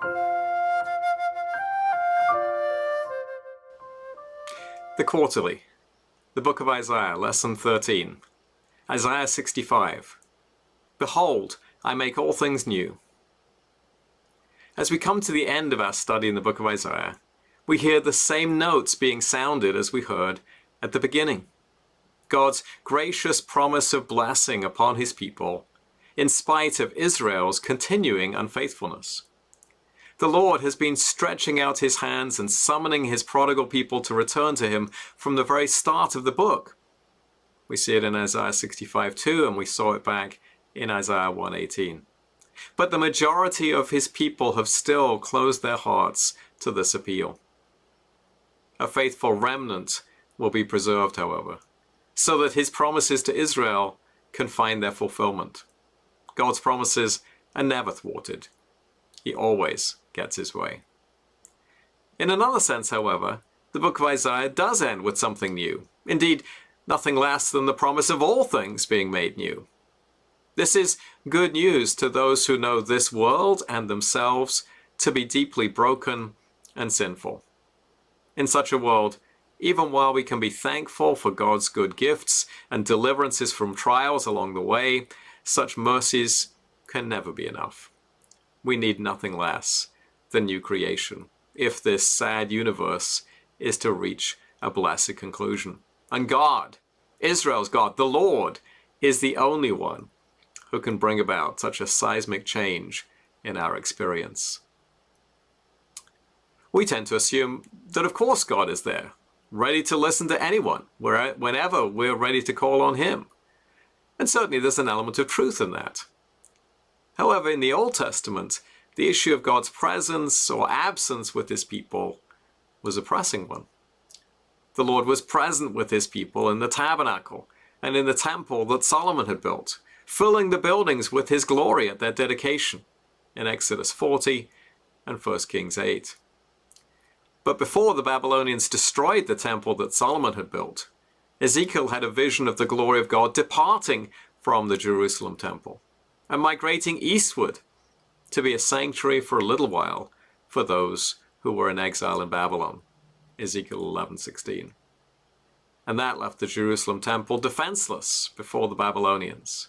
The Quarterly, the Book of Isaiah, Lesson 13, Isaiah 65. Behold, I make all things new. As we come to the end of our study in the book of Isaiah, we hear the same notes being sounded as we heard at the beginning. God's gracious promise of blessing upon his people, in spite of Israel's continuing unfaithfulness. The Lord has been stretching out his hands and summoning his prodigal people to return to him from the very start of the book. We see it in Isaiah 65:2, and we saw it back in Isaiah 1:18. But the majority of his people have still closed their hearts to this appeal. A faithful remnant will be preserved, however, so that his promises to Israel can find their fulfillment. God's promises are never thwarted. He always gets his way. In another sense, however, the book of Isaiah does end with something new. Indeed, nothing less than the promise of all things being made new. This is good news to those who know this world and themselves to be deeply broken and sinful. In such a world, even while we can be thankful for God's good gifts and deliverances from trials along the way, such mercies can never be enough. We need nothing less than new creation if this sad universe is to reach a blessed conclusion. And God, Israel's God, the Lord, is the only one who can bring about such a seismic change in our experience. We tend to assume that of course God is there, ready to listen to anyone, whenever we're ready to call on him. And certainly there's an element of truth in that. However, in the Old Testament, the issue of God's presence or absence with his people was a pressing one. The Lord was present with his people in the tabernacle and in the temple that Solomon had built, filling the buildings with his glory at their dedication in Exodus 40 and 1 Kings 8. But before the Babylonians destroyed the temple that Solomon had built, Ezekiel had a vision of the glory of God departing from the Jerusalem temple and migrating eastward to be a sanctuary for a little while for those who were in exile in Babylon, Ezekiel 11:16. And that left the Jerusalem temple defenseless before the Babylonians.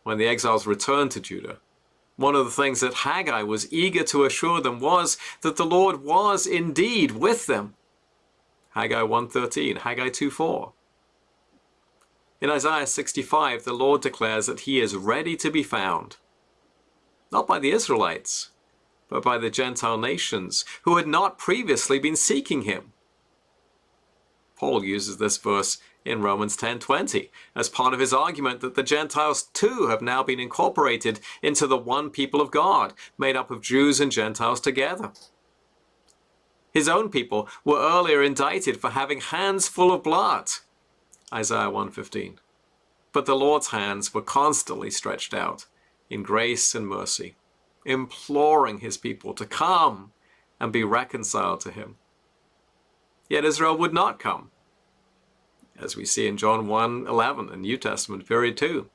When the exiles returned to Judah, one of the things that Haggai was eager to assure them was that the Lord was indeed with them. Haggai 1:13, Haggai 2:4. In Isaiah 65, the Lord declares that he is ready to be found, not by the Israelites, but by the Gentile nations who had not previously been seeking him. Paul uses this verse in Romans 10:20 as part of his argument that the Gentiles too have now been incorporated into the one people of God, made up of Jews and Gentiles together. His own people were earlier indicted for having hands full of blood, Isaiah 1:15. But the Lord's hands were constantly stretched out in grace and mercy, imploring his people to come and be reconciled to him. Yet Israel would not come, as we see in John 1:11, the New Testament period too.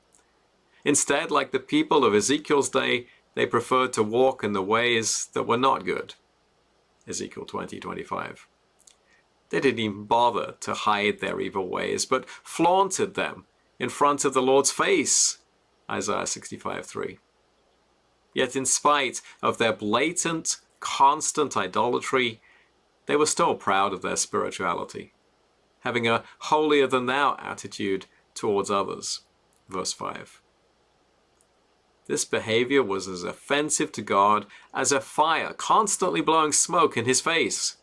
Instead, like the people of Ezekiel's day, they preferred to walk in the ways that were not good, Ezekiel 20:25. They didn't even bother to hide their evil ways, but flaunted them in front of the Lord's face, Isaiah 65:3. Yet in spite of their blatant, constant idolatry, they were still proud of their spirituality, having a holier-than-thou attitude towards others, verse 5. This behavior was as offensive to God as a fire constantly blowing smoke in his face.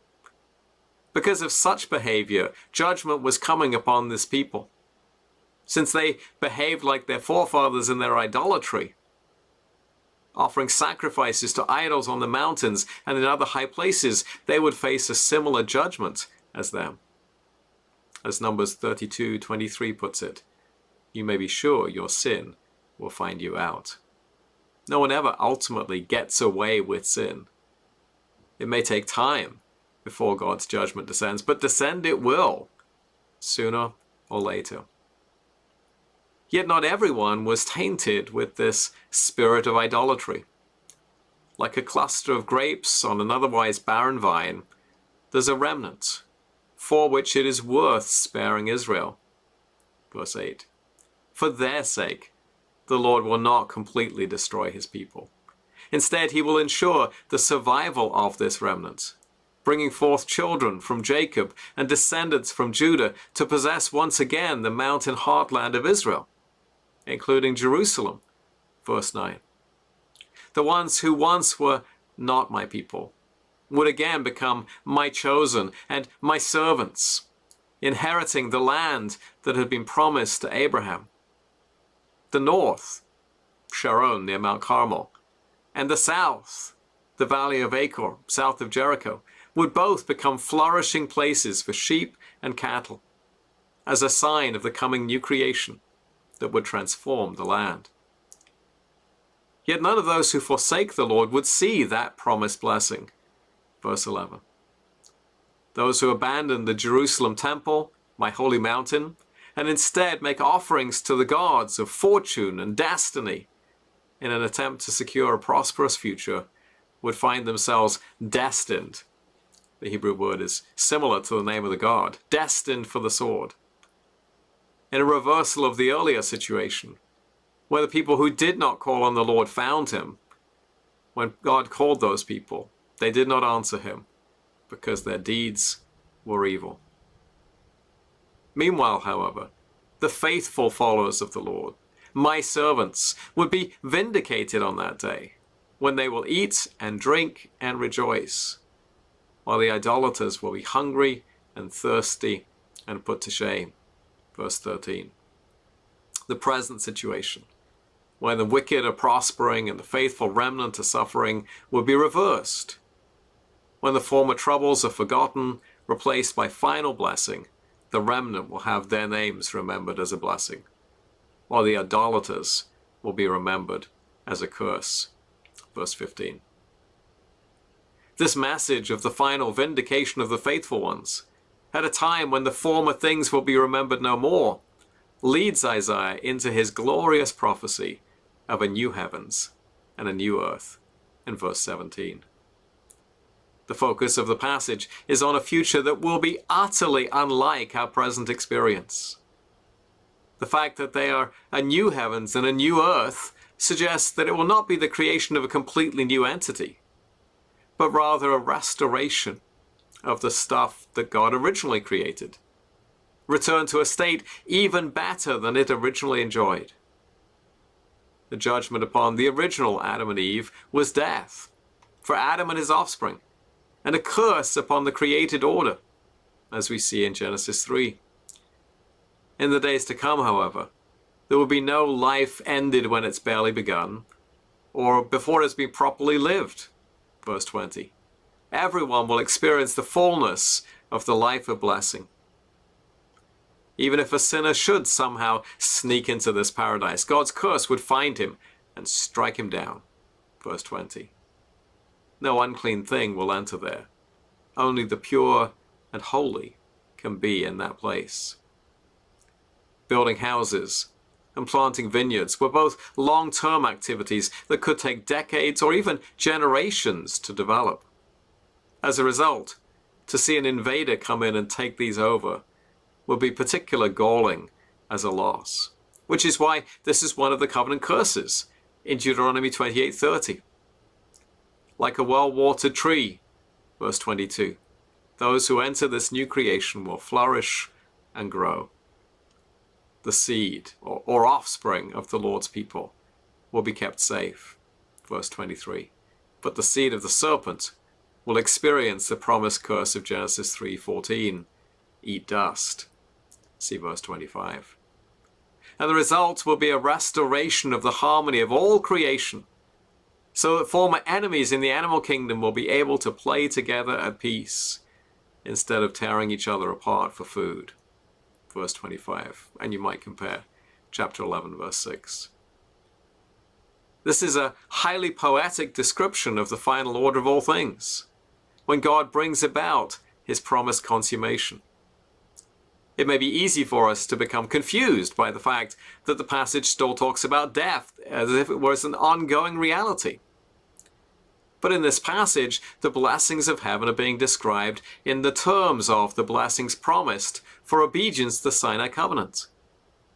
Because of such behavior, judgment was coming upon this people. Since they behaved like their forefathers in their idolatry, offering sacrifices to idols on the mountains and in other high places, they would face a similar judgment as them. As Numbers 32:23 puts it, you may be sure your sin will find you out. No one ever ultimately gets away with sin. It may take time before God's judgment descends, but descend it will, sooner or later. Yet not everyone was tainted with this spirit of idolatry. like a cluster of grapes on an otherwise barren vine, there's a remnant, for which it is worth sparing Israel. Verse 8. For their sake, the Lord will not completely destroy his people. Instead, he will ensure the survival of this remnant, bringing forth children from Jacob and descendants from Judah to possess once again the mountain heartland of Israel, including Jerusalem. Verse 9. The ones who once were not my people would again become my chosen and my servants, inheriting the land that had been promised to Abraham. The north, Sharon near Mount Carmel, and the south, the valley of Achor, south of Jericho, would both become flourishing places for sheep and cattle, as a sign of the coming new creation that would transform the land. Yet none of those who forsake the Lord would see that promised blessing. Verse 11. Those who abandon the Jerusalem temple, my holy mountain, and instead make offerings to the gods of fortune and destiny in an attempt to secure a prosperous future, would find themselves destined. The Hebrew word is similar to the name of the god, destined for the sword. In a reversal of the earlier situation, where the people who did not call on the Lord found him, when God called those people, they did not answer him because their deeds were evil. Meanwhile, however, the faithful followers of the Lord, my servants, would be vindicated on that day, when they will eat and drink and rejoice, while the idolaters will be hungry and thirsty and put to shame. Verse 13. The present situation, where the wicked are prospering and the faithful remnant are suffering, will be reversed. When the former troubles are forgotten, replaced by final blessing, the remnant will have their names remembered as a blessing, while the idolaters will be remembered as a curse. Verse 15. This message of the final vindication of the faithful ones, at a time when the former things will be remembered no more, leads Isaiah into his glorious prophecy of a new heavens and a new earth in verse 17. The focus of the passage is on a future that will be utterly unlike our present experience. The fact that they are a new heavens and a new earth suggests that it will not be the creation of a completely new entity, but rather a restoration of the stuff that God originally created, return to a state even better than it originally enjoyed. The judgment upon the original Adam and Eve was death for Adam and his offspring, and a curse upon the created order, as we see in Genesis 3. In the days to come, however, there will be no life ended when it's barely begun, or before it's been properly lived. Verse 20. Everyone will experience the fullness of the life of blessing. Even if a sinner should somehow sneak into this paradise, God's curse would find him and strike him down. Verse 20. No unclean thing will enter there. Only the pure and holy can be in that place. Building houses and planting vineyards were both long-term activities that could take decades or even generations to develop. As a result, to see an invader come in and take these over would be particularly galling as a loss, which is why this is one of the covenant curses in Deuteronomy 28:30. Like a well-watered tree, verse 22, those who enter this new creation will flourish and grow. The seed or offspring of the Lord's people will be kept safe, verse 23. But the seed of the serpent will experience the promised curse of Genesis 3:14, eat dust. See verse 25. And the result will be a restoration of the harmony of all creation, so that former enemies in the animal kingdom will be able to play together at peace instead of tearing each other apart for food. Verse 25, and you might compare chapter 11, verse 6. This is a highly poetic description of the final order of all things, when God brings about his promised consummation. It may be easy for us to become confused by the fact that the passage still talks about death as if it was an ongoing reality. But in this passage, the blessings of heaven are being described in the terms of the blessings promised for obedience to the Sinai covenant,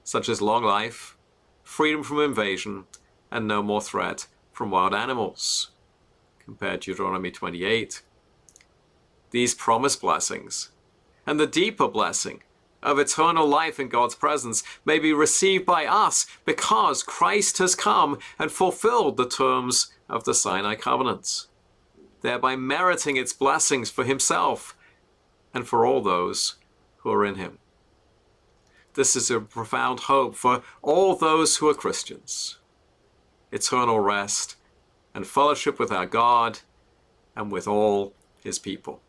such as long life, freedom from invasion, and no more threat from wild animals. Compare Deuteronomy 28. These promised blessings and the deeper blessing of eternal life in God's presence may be received by us because Christ has come and fulfilled the terms of the Sinai covenant, thereby meriting its blessings for himself and for all those who are in him. This is a profound hope for all those who are Christians: eternal rest and fellowship with our God and with all his people.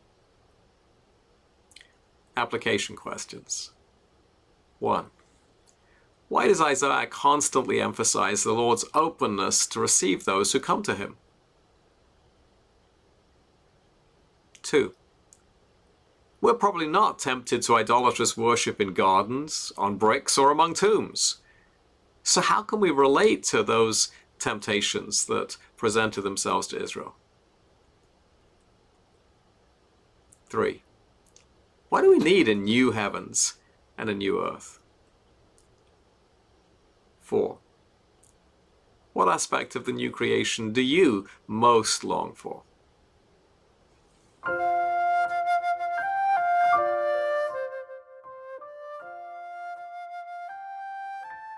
Application questions. 1. Why does Isaiah constantly emphasize the Lord's openness to receive those who come to him? 2. We're probably not tempted to idolatrous worship in gardens, on bricks, or among tombs. So how can we relate to those temptations that presented themselves to Israel? 3. Why do we need a new heavens and a new earth? 4. What aspect of the new creation do you most long for?